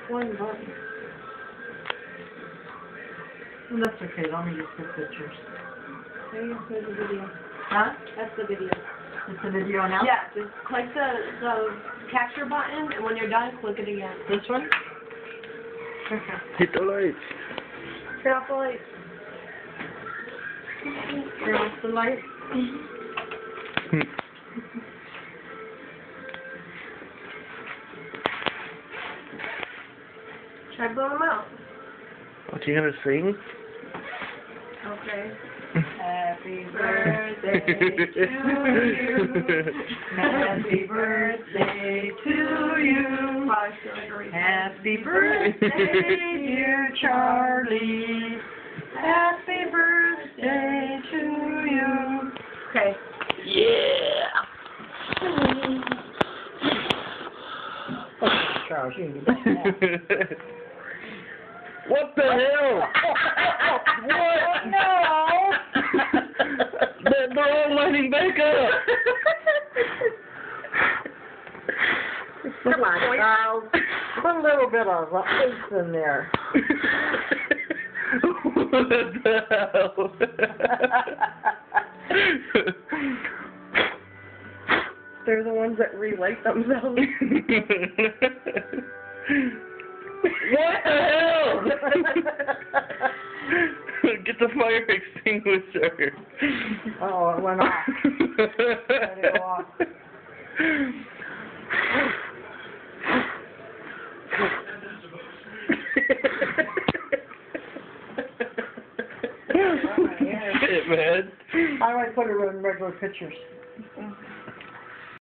one button. Well, that's okay, I'll need to take pictures. There you go, there's the video. Huh? That's the video. It's a video now? Yeah, just click the capture button, and when you're done, click it again. This one? Hit the lights. Turn off the light. Turn off the light. Try blowing them out. What, you gonna sing? Okay. Happy birthday to you. Happy birthday to you. Happy birthday, dear Charlie. Happy birthday to you. Okay. Yeah! Charles, you can get that. What the hell? What? No! They're all lining back up! Come on, Charles. Put a little bit of ice in there. What the hell? They're the ones that relight themselves. What the hell? Get the fire extinguisher. Oh, it went off. Let it go off. Shit, man. How do I put it in regular pictures?